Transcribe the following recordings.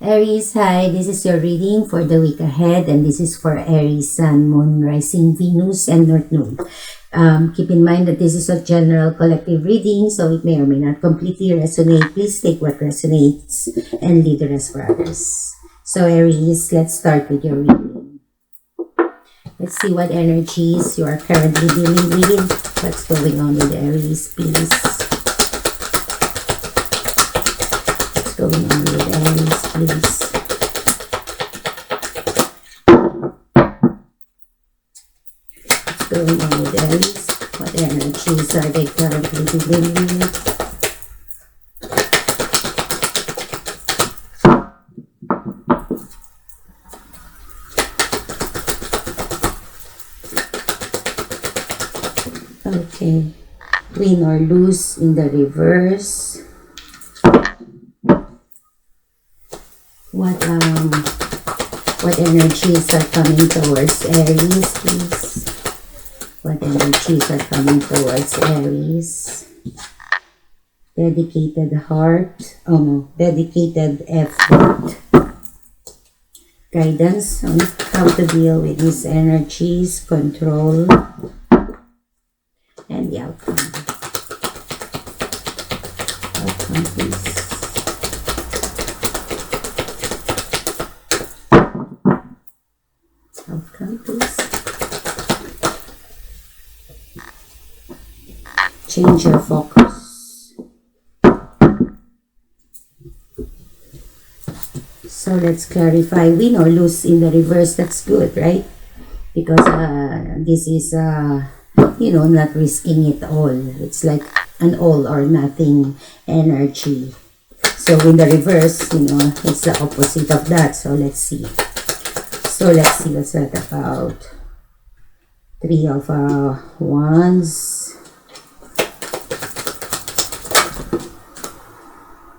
Aries, hi, this is your reading for the week ahead, and this is for Aries, Sun, Moon, Rising, Venus, and North Node. Keep in mind that this is a general collective reading, so it may or may not completely resonate. Please take what resonates and leave the rest for others. So Aries, let's start with your reading. Let's see what energies you are currently dealing with. What's going on with Aries, please? What's going on with Aries, please? What's going on with Aries? What energies are they currently dealing with? Okay, win or lose in the reverse. What energies are coming towards Aries, please? What energies are coming towards Aries? Dedicated heart. Oh no, dedicated effort. Guidance on how to deal with these energies, control, and the outcome. Outcome, please. Outcome, please. Change your focus. So let's clarify. Win or lose in the reverse, that's good, right? Because this is not risking it all. It's like an all or nothing energy. So in the reverse, it's the opposite of that. So let's see. What's that about. Three of Wands.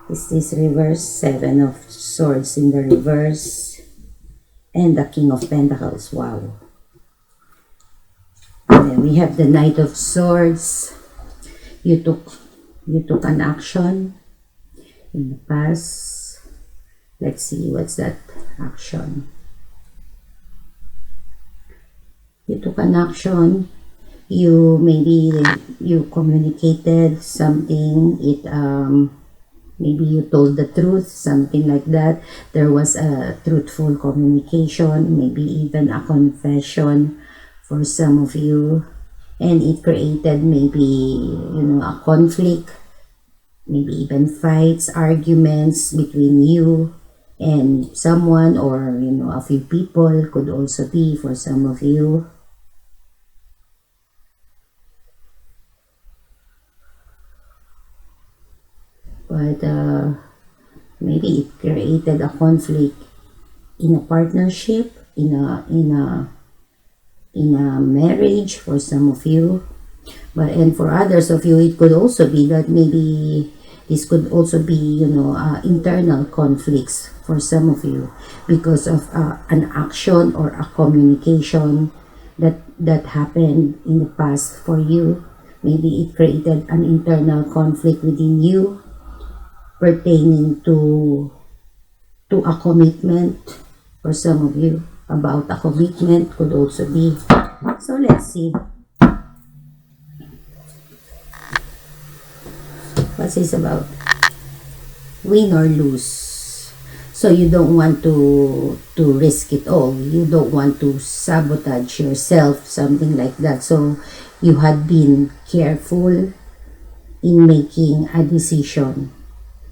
Is this reverse? Seven of Swords in the reverse. And the King of Pentacles. Wow. And then we have the Knight of Swords. You took an action in the past. Let's see, what's that action? You took an action. Maybe you communicated something. Maybe you told the truth, something like that. There was a truthful communication, maybe even a confession for some of you, and it created maybe a conflict, maybe even fights, arguments between you and someone, or a few people. Could also be for some of you. But maybe it created a conflict in a partnership, in a marriage for some of you. And for others of you, it could also be that maybe this could also be internal conflicts for some of you because of an action or a communication that happened in the past for you. Maybe it created an internal conflict within you pertaining to a commitment for some of you. About a commitment could also be. So let's see. What's this about? Win or lose. So you don't want to risk it all. You don't want to sabotage yourself, something like that. So you had been careful in making a decision.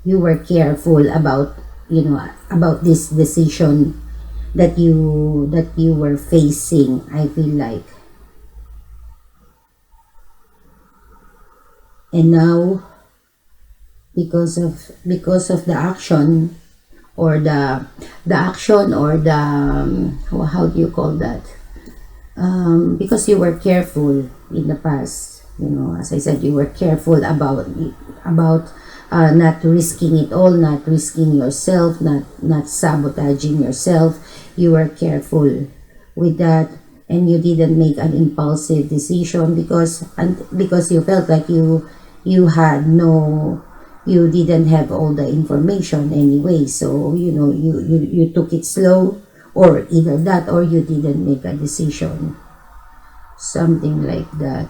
You were careful about this decision that you were facing, I feel like. And now, because of the action or the how do you call that? Because you were careful in the past, as I said, you were careful about not risking it all, not risking yourself, not sabotaging yourself. You were careful with that, and you didn't make an impulsive decision because you felt like you had no you didn't have all the information anyway, so you know, you took it slow, or either that or you didn't make a decision, something like that.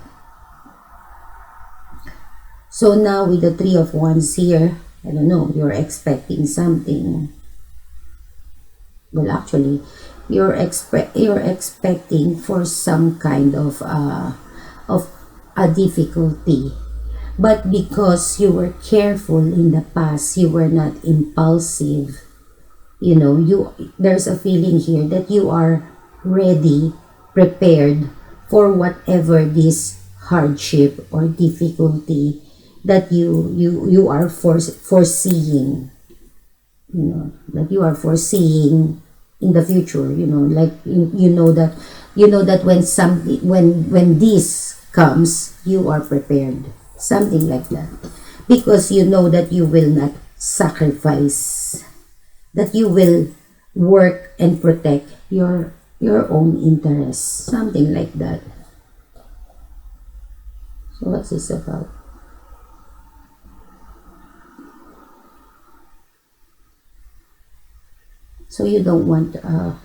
So now with the Three of Wands here, I don't know, you're expecting something. Well, actually, you're expecting for some kind of a difficulty. But because you were careful in the past, you were not impulsive, you know, there's a feeling here that you are ready, prepared for whatever this hardship or difficulty that you are foreseeing, you know, that you are foreseeing in the future, you know, like you know that when something, when this comes, you are prepared, something like that, because you know that you will not sacrifice, that you will work and protect your own interests, something like that. So what's this about? So you don't want but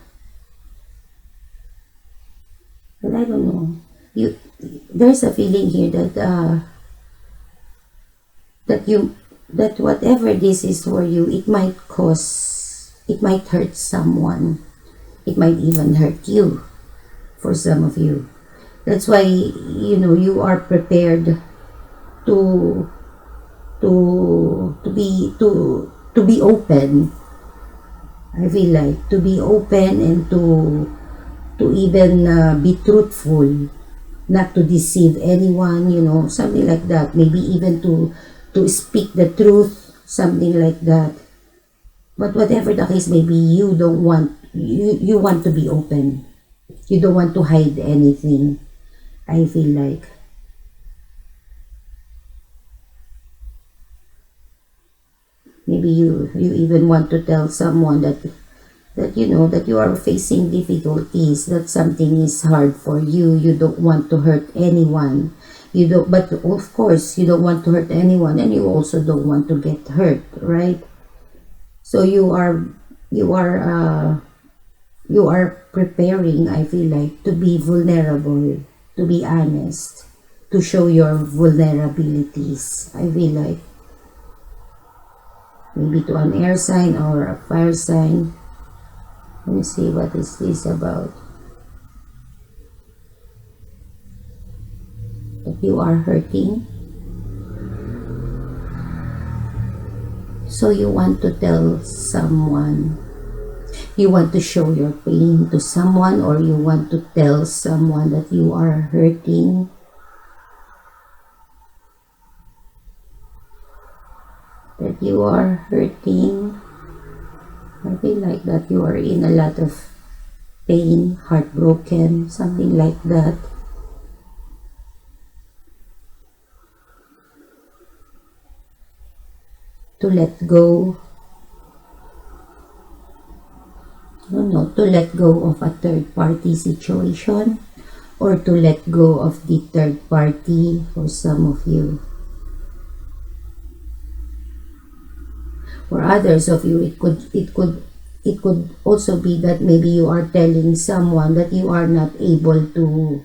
I don't know, there's a feeling here that that whatever this is for you, it might hurt someone, it might even hurt you, for some of you. That's why, you know, you are prepared to be open. I feel like to be open and to even be truthful, not to deceive anyone, you know, something like that. Maybe even to speak the truth, something like that. But whatever the case may be, you don't want, you want to be open. You don't want to hide anything, I feel like. Maybe you even want to tell someone that you know that you are facing difficulties, that something is hard for you. You don't want to hurt anyone. You don't, but of course you don't want to hurt anyone, and you also don't want to get hurt, right? So you are preparing, I feel like, to be vulnerable, to be honest, to show your vulnerabilities, I feel like. Maybe to an air sign or a fire sign. Let me see, what is this about? That you are hurting. So you want to tell someone. You want to show your pain to someone, or you want to tell someone that you are hurting. That you are hurting. I feel like that you are in a lot of pain, heartbroken, something like that. To let go. I don't know, to let go of a third party situation, or to let go of the third party for some of you. For others of you, it could also be that maybe you are telling someone that you are not able to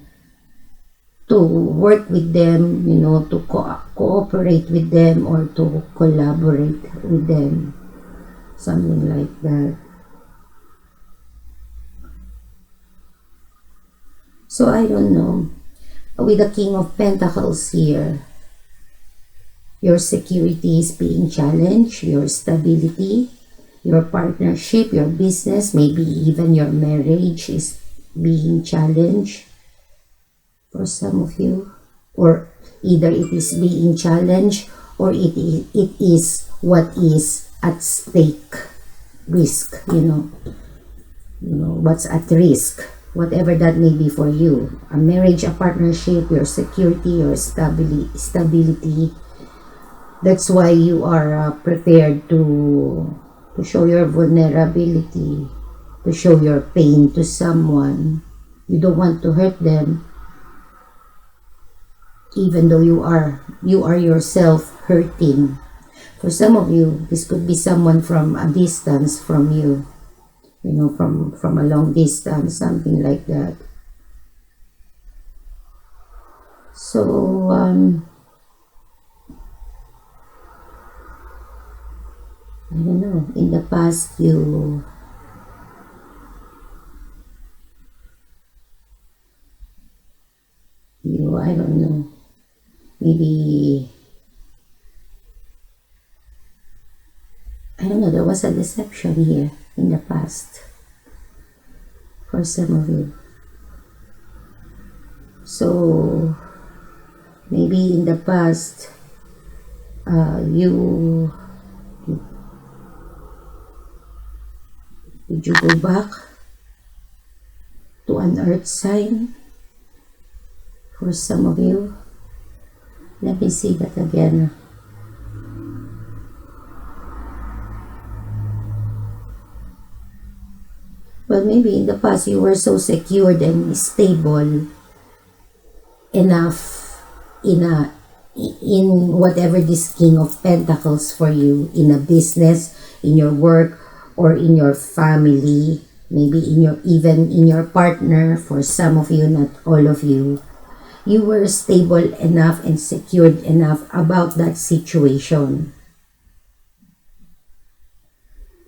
work with them, you know, to cooperate with them, or to collaborate with them, something like that. So I don't know, with the King of Pentacles here, your security is being challenged, your stability, your partnership, your business, maybe even your marriage is being challenged for some of you. Or either it is being challenged, or it is what is at stake, risk, you know, what's at risk, whatever that may be for you. A marriage, a partnership, your security, your stability. That's why you are prepared to show your vulnerability, to show your pain to someone. You don't want to hurt them, even though you are yourself hurting. For some of you, this could be someone from a distance from you. You know, from a long distance, something like that. So, I don't know, in the past I don't know, maybe, I don't know, there was a deception here in the past for some of you. So, maybe in the past, did you go back to an earth sign for some of you? Let me see that again. Well, maybe in the past you were so secured and stable enough in whatever this King of Pentacles for you, in a business, in your work, or in your family, maybe even in your partner. For some of you, not all of you, you were stable enough and secured enough about that situation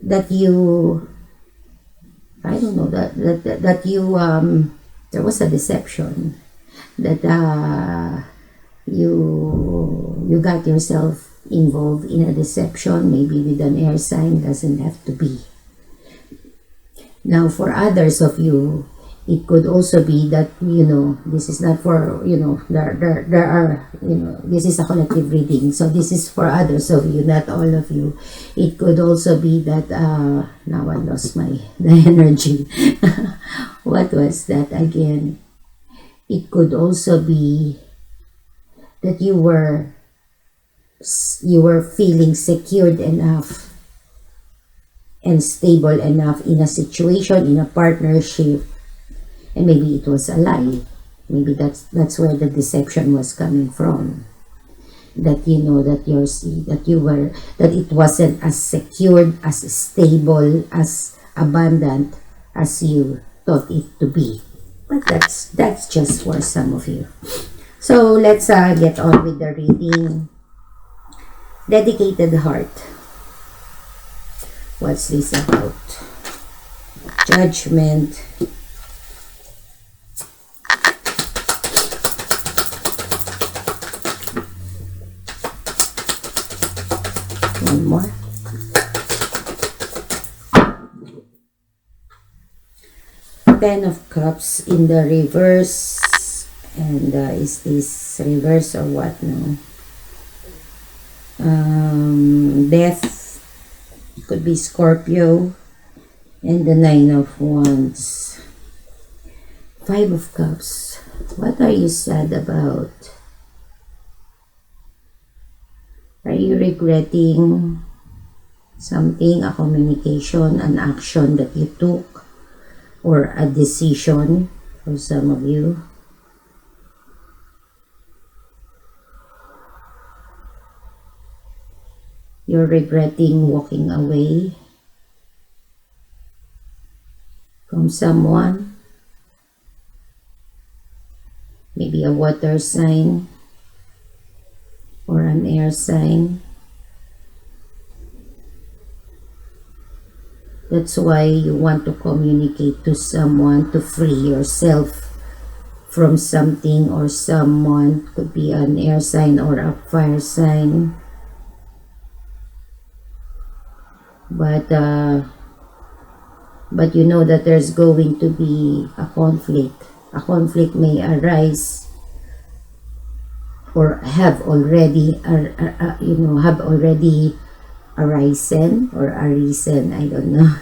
that you, I don't know, that you there was a deception, that you got yourself involved in a deception, maybe with an air sign. Doesn't have to be. Now, for others of you, it could also be that, this is not for, there are, this is a collective reading, so this is for others of you, not all of you. It could also be that, now I lost the energy. What was that again? It could also be that you were feeling secured enough and stable enough in a situation, in a partnership, and maybe it was a lie. Maybe that's where the deception was coming from. That that it wasn't as secured, as stable, as abundant as you thought it to be. But that's just for some of you. So let's get on with the reading. Dedicated heart. What's this about? Judgment. One more. Ten of Cups in the reverse. And is this reverse or what? No. Death. Could be Scorpio. And the Nine of Wands. Five of Cups. What are you sad about? Are you regretting something, a communication, an action that you took, or a decision for some of you? You're regretting walking away from someone, maybe a water sign or an air sign. That's why you want to communicate to someone to free yourself from something or someone. Could be an air sign or a fire sign. But you know that there's going to be a conflict. A conflict may arise or have already arisen or arisen. I don't know.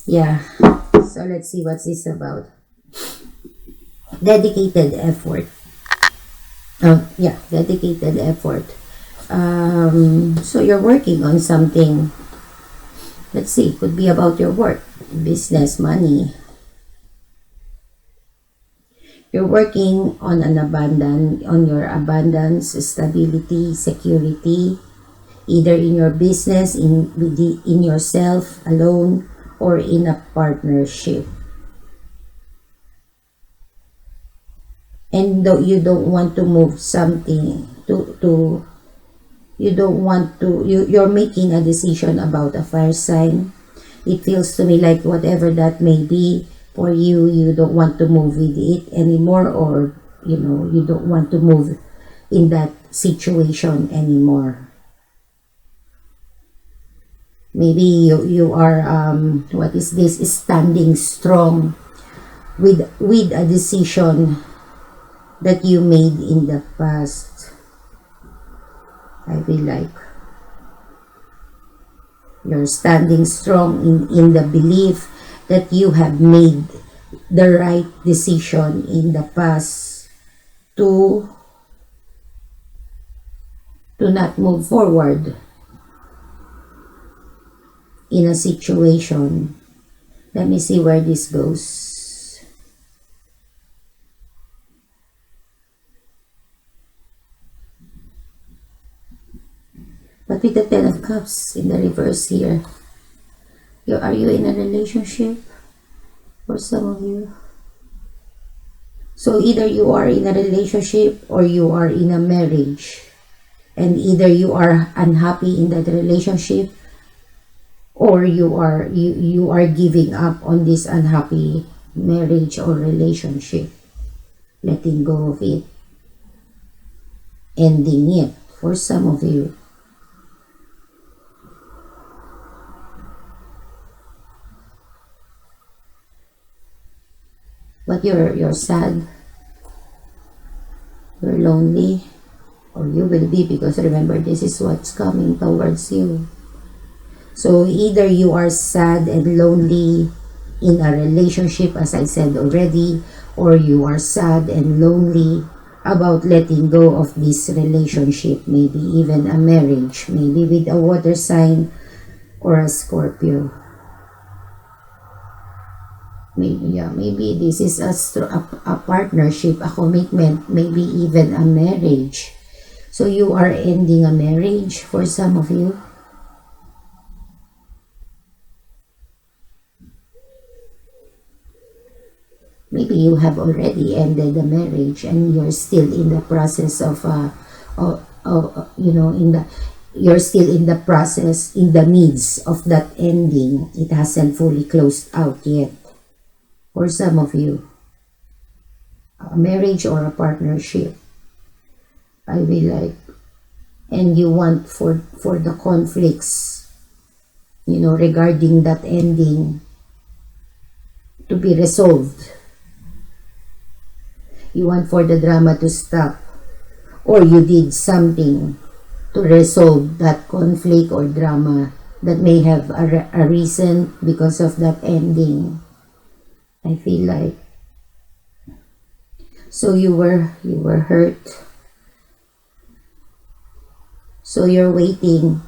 Yeah. So let's see what's this about. Dedicated effort. Oh yeah, dedicated effort. So you're working on something. Let's see, could be about your work, business, money. You're working on on your abundance, stability, security, either in your business, in yourself alone, or in a partnership. And though you don't want to move something to you don't want to you're making a decision about a fire sign. It feels to me like whatever that may be for you, you don't want to move with it anymore, or you don't want to move in that situation anymore. Maybe you are what is this, standing strong with a decision that you made in the past. I feel like you're standing strong in the belief that you have made the right decision in the past to not move forward in a situation. Let me see where this goes. But with the Ten of Cups in the reverse here, are you in a relationship? For some of you. So either you are in a relationship or you are in a marriage. And either you are unhappy in that relationship, or you are giving up on this unhappy marriage or relationship, letting go of it, ending it for some of you. But you're sad, you're lonely, or you will be, because remember, this is what's coming towards you. So either you are sad and lonely in a relationship, as I said already, or you are sad and lonely about letting go of this relationship, maybe even a marriage, maybe with a water sign or a Scorpio. Maybe this is a partnership, a commitment, maybe even a marriage. So you are ending a marriage for some of you. Maybe you have already ended the marriage and you're still in the process of you're still in the process, in the midst of that ending. It hasn't fully closed out yet. For some of you, a marriage or a partnership, I will like, and you want for the conflicts, regarding that ending to be resolved. You want for the drama to stop, or you did something to resolve that conflict or drama that may have a reason because of that ending. I feel like, so you were hurt, so you're waiting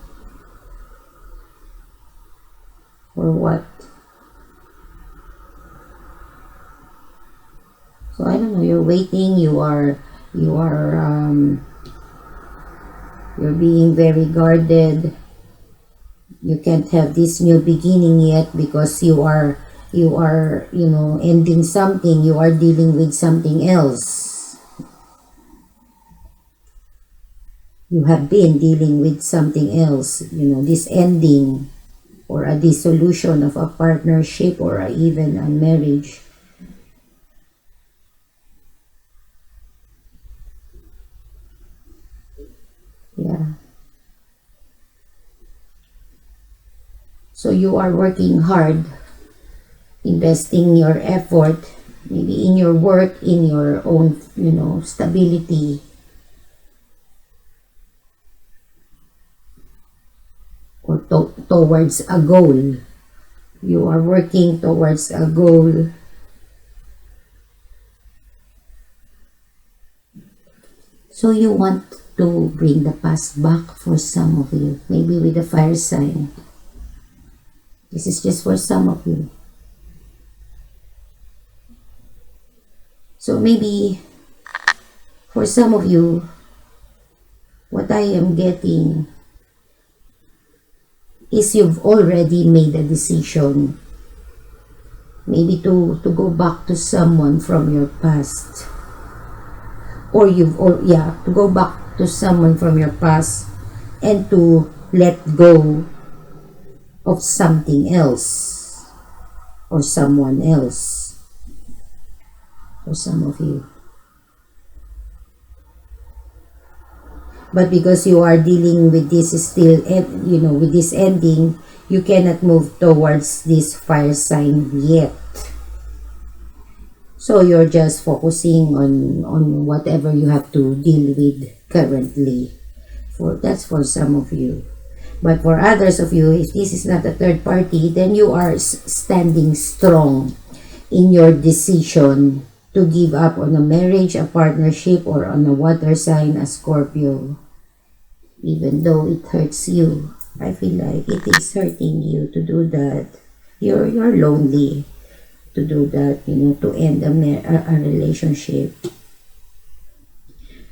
for what? So I don't know, you're waiting, you're being very guarded. You can't have this new beginning yet because you are ending something, you are dealing with something else. You have been dealing with something else, this ending or a dissolution of a partnership or even a marriage. Yeah. So you are working hard, investing your effort, maybe in your work, in your own, stability. Or towards a goal. You are working towards a goal. So you want to bring the past back for some of you, maybe with the fire sign. This is just for some of you. So maybe for some of you, what I am getting is you've already made a decision. Maybe to go back to someone from your past. Or to go back to someone from your past and to let go of something else or someone else for some of you. But because you are dealing with this still, with this ending, you cannot move towards this fire sign yet. So you're just focusing on whatever you have to deal with currently. That's for some of you. But for others of you, if this is not a third party, then you are standing strong in your decision to give up on a marriage, a partnership, or on a water sign, a Scorpio. Even though it hurts you, I feel like it is hurting you to do that. You're lonely to do that, to end a relationship.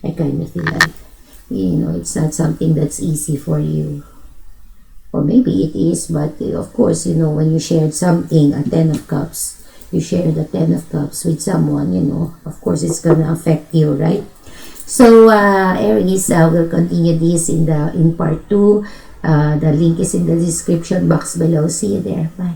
I kind of feel like, it's not something that's easy for you. Or maybe it is, but of course, when you shared something, a 10 of Cups, you share the 10 of Cups with someone, of course it's gonna affect you, right? So, Aries, we'll continue this in part 2. The link is in the description box below. See you there. Bye.